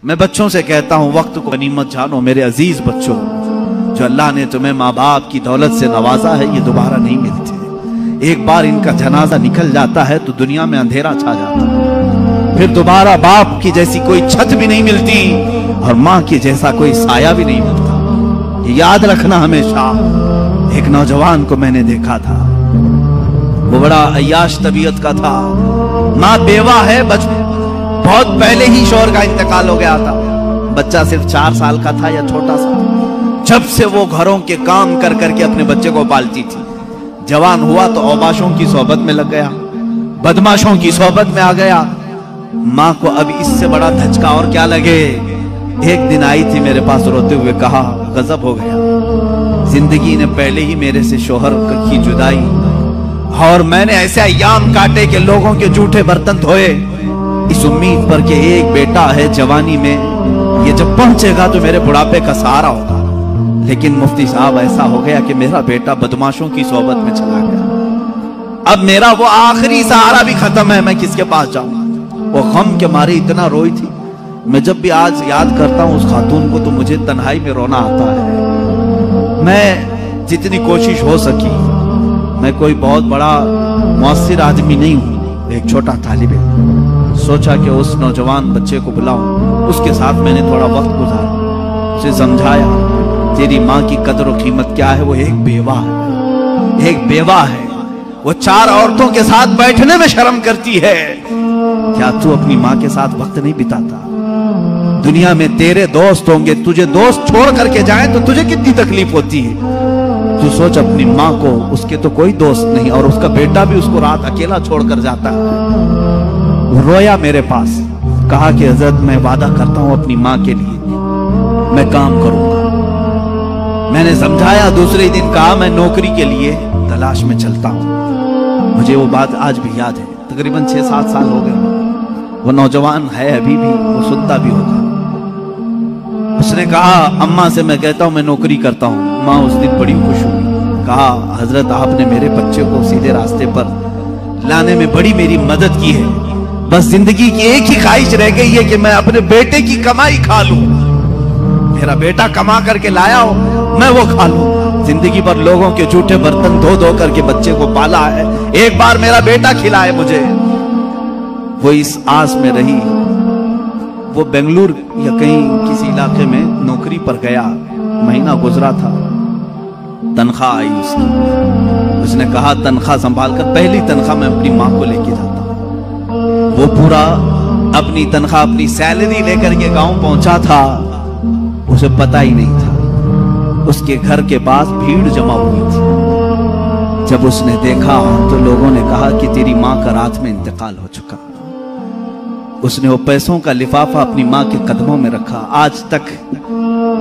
मैं बच्चों से कहता हूं, वक्त को गनीमत जानो मेरे अजीज बच्चों। जो अल्लाह ने तुम्हें माँ बाप की दौलत से नवाजा है, ये दोबारा नहीं मिलते। एक बार इनका जनाजा निकल जाता है तो दुनिया में अंधेरा छा जाता है। फिर दोबारा बाप की जैसी कोई छत भी नहीं मिलती और माँ की जैसा कोई साया भी नहीं मिलता। ये याद रखना हमेशा। एक नौजवान को मैंने देखा था, वो बड़ा अय्याश तबीयत का था। माँ बेवा है, बहुत पहले ही शौहर का इंतकाल हो गया था। बच्चा सिर्फ 4 साल का था या छोटा सा। जब से वो घरों के काम कर करके अपने बच्चे को पालती थी, जवान हुआ तो औबाशों की सोहबत में लग गया, बदमाशों की सोहबत में आ गया। माँ को अब इससे बड़ा धचका और क्या लगे। एक दिन आई थी मेरे पास रोते हुए, कहा गजब हो गया, जिंदगी ने पहले ही मेरे से शौहर की जुदाई, और मैंने ऐसे अय्याम काटे कि लोगों के जूठे बर्तन धोए इस उम्मीद पर कि एक बेटा है जवानी में, ये जब पहुंचेगा तो मेरे बुढ़ापे का सहारा होगा। लेकिन मुफ्ती साहब ऐसा हो गया कि मेरा बेटा बदमाशों की सोहबत में चला गया। अब मेरा वो आखिरी सहारा भी खत्म है, मैं किसके पास जाऊं। वो गम के मारे इतना रोई थी। मैं जब भी आज याद करता हूं उस खातून को तो मुझे तन्हाई में रोना आता है। मैं जितनी कोशिश हो सकी, मैं कोई बहुत बड़ा मुअस्सिर आदमी नहीं हूं, एक छोटा तालिब इल्म। सोचा कि उस नौजवान बच्चे को बुलाऊं, उसके साथ मैंने थोड़ा वक्त गुजारा, उसे समझाया तेरी माँ की कदर और कीमत क्या है। वो एक बेवा है, एक बेवा है। वो 4 औरतों के साथ बैठने में शर्म करती है। क्या तू अपनी माँ के साथ वक्त नहीं बिताता? दुनिया में तेरे दोस्त होंगे, तुझे दोस्त छोड़ करके जाएं तो तुझे कितनी तकलीफ होती है। तू सोच अपनी माँ को, उसके तो कोई दोस्त नहीं और उसका बेटा भी उसको रात अकेला छोड़कर जाता है। रोया मेरे पास, कहा कि हजरत मैं वादा करता हूं अपनी माँ के लिए मैं काम करूंगा। मैंने समझाया, दूसरे दिन कहा मैं नौकरी के लिए तलाश में चलता हूं। मुझे वो बात आज भी याद है, तकरीबन 6-7 साल हो गए। वो नौजवान है अभी भी, वो सुनता भी होगा। उसने कहा अम्मा से मैं कहता हूं मैं नौकरी करता हूं। माँ उस दिन बड़ी खुश हुई, कहा हजरत आपने मेरे बच्चे को सीधे रास्ते पर लाने में बड़ी मेरी मदद की है। बस जिंदगी की एक ही ख्वाहिश रह गई है कि मैं अपने बेटे की कमाई खा लूं। मेरा बेटा कमा करके लाया हो, मैं वो खा लूं। जिंदगी भर लोगों के जूठे बर्तन धो धो करके बच्चे को पाला है, एक बार मेरा बेटा खिलाए मुझे। वो इस आस में रही। वो बेंगलुरु या कहीं किसी इलाके में नौकरी पर गया, महीना गुजरा था, तनख्वाह आई उसकी। उसने कहा तनख्वाह संभाल कर, पहली तनख्वाह मैं अपनी माँ को लेके जाता हूं। वो पूरा अपनी तनख्वाह, अपनी सैलरी लेकर के गांव पहुंचा था। उसे पता ही नहीं था उसके घर के पास भीड़ जमा हुई थी। जब उसने देखा तो लोगों ने कहा कि तेरी माँ का रात में इंतकाल हो चुका। उसने वो पैसों का लिफाफा अपनी माँ के कदमों में रखा। आज तक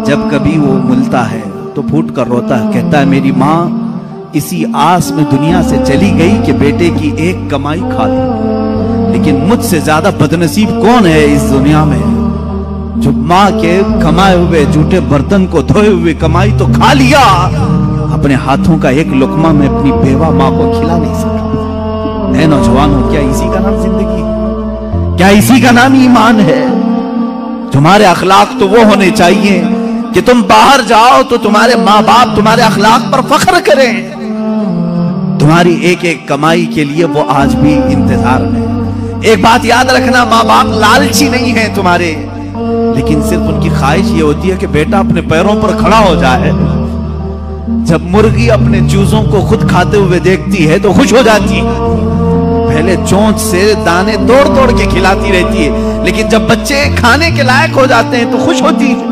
जब कभी वो मिलता है तो फूट कर रोता है, कहता है मेरी माँ इसी आस में दुनिया से चली गई कि बेटे की एक कमाई खा ली। लेकिन मुझसे ज्यादा बदनसीब कौन है इस दुनिया में जो माँ के कमाए हुए जूठे बर्तन को धोए हुए कमाई तो खा लिया, अपने हाथों का एक लुकमा में अपनी बेवा माँ को खिला नहीं सका। ऐ नौजवानों, क्या इसी का नाम जिंदगी है? क्या इसी का नाम ईमान है? तुम्हारे अखलाक तो वो होने चाहिए कि तुम बाहर जाओ तो तुम्हारे माँ बाप तुम्हारे अखलाक पर फख्र करें। तुम्हारी एक एक कमाई के लिए वो आज भी इंतजार में। एक बात याद रखना, माँ बाप लालची नहीं है तुम्हारे, लेकिन सिर्फ उनकी ख्वाहिश ये होती है कि बेटा अपने पैरों पर खड़ा हो जाए। जब मुर्गी अपने चूजों को खुद खाते हुए देखती है तो खुश हो जाती है। पहले चोंच से दाने तोड़ तोड़ के खिलाती रहती है, लेकिन जब बच्चे खाने के लायक हो जाते हैं तो खुश होती है।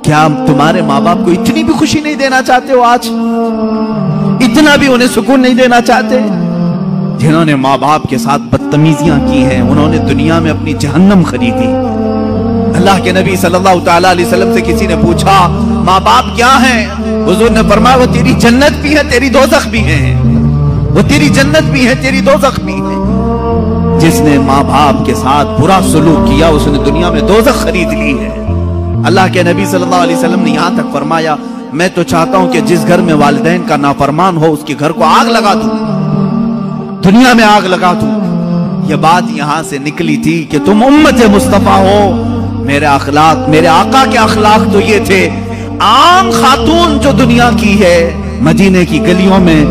क्या तुम्हारे माँ बाप को इतनी भी खुशी नहीं देना चाहते हो? आज इतना भी उन्हें सुकून नहीं देना चाहते? जिन्होंने माँ बाप के साथ बदतमीजियां की हैं, उन्होंने दुनिया में अपनी जहन्नम खरीदी। अल्लाह के नबी सल्लल्लाहु अलैहि वसल्लम से किसी ने पूछा माँ बाप क्या हैं? हुजूर ने फरमाया वो तेरी जन्नत भी है, तेरी दोज़ख भी है। वो तेरी जन्नत भी है, तेरी दोज़ख भी है। जिसने माँ बाप के साथ बुरा सुलूक किया उसने दुनिया में दोज़ख खरीद ली है। अल्लाह के नबी सल्लल्लाहु अलैहि वसल्लम ने यहां तक फरमाया मैं तो चाहता हूं कि जिस घर में वालिदैन का नाफरमान हो उसके घर को आग लगा दूं, दुनिया में आग लगा दूं। यह बात यहां से निकली थी कि तुम उम्मत मुस्तफा हो, मेरे अखलाक, मेरे आका के अखलाक तो ये थे, आम खातून जो दुनिया की है, मदीने की गलियों में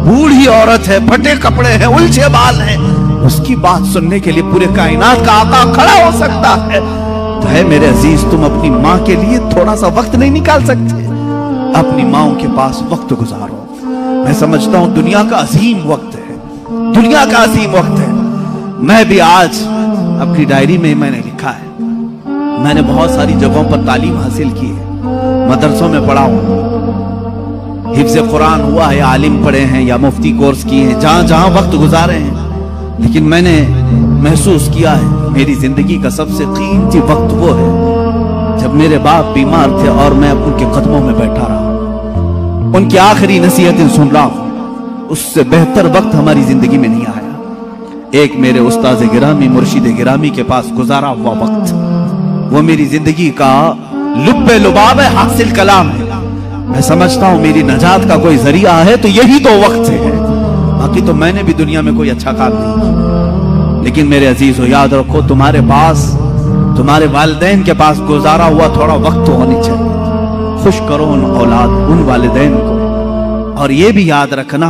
बूढ़ी औरत है, फटे कपड़े हैं, उलझे बाल हैं, उसकी बात सुनने के लिए पूरे कायनात का आका खड़ा हो सकता है। तो है मेरे अजीज, तुम अपनी माँ के लिए थोड़ा सा वक्त नहीं निकाल सकते? अपनी माओ के पास वक्त गुजारो। मैं समझता हूं दुनिया का अजीम वक्त है, दुनिया का अजीम वक्त है। मैं भी आज अपनी डायरी में मैंने लिखा है, मैंने बहुत सारी जगहों पर तालीम हासिल की है, मदरसों में पढ़ा हूं, हिफ्ज़ कुरान हुआ है, आलिम पढ़े हैं या मुफ्ती कोर्स किए हैं, जहां जहां वक्त गुजारे हैं। लेकिन मैंने महसूस किया है मेरी जिंदगी का सबसे कीमती वक्त वो है जब मेरे बाप बीमार थे और मैं उनके कदमों में बैठा रहा, उनकी आखिरी नसीहतें सुन रहा हूं। उससे बेहतर वक्त हमारी जिंदगी में नहीं आया। एक मेरे उस्ताद गिरामी, मुर्शिद गिरामी के पास गुजारा हुआ वक्त, वो मेरी जिंदगी का लुब्बे लुबाब है, हासिल कलाम है। मैं समझता हूं मेरी नजात का कोई जरिया है तो यही तो वक्त है। बाकी तो मैंने भी दुनिया में कोई अच्छा काम नहीं किया। लेकिन मेरे अजीज हो, याद रखो, तुम्हारे पास, तुम्हारे वालिदैन के पास गुजारा हुआ थोड़ा वक्त तो होनी चाहिए। खुश करो उन औलाद, उन वालिदैन को। और ये भी याद रखना,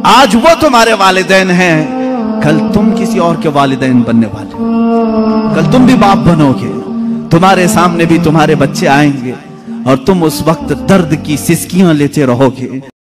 आज वो तुम्हारे वालिदैन हैं, कल तुम किसी और के वालिदैन बनने वाले हो। कल तुम भी बाप बनोगे, तुम्हारे सामने भी तुम्हारे बच्चे आएंगे और तुम उस वक्त दर्द की सिसकियां लेते रहोगे।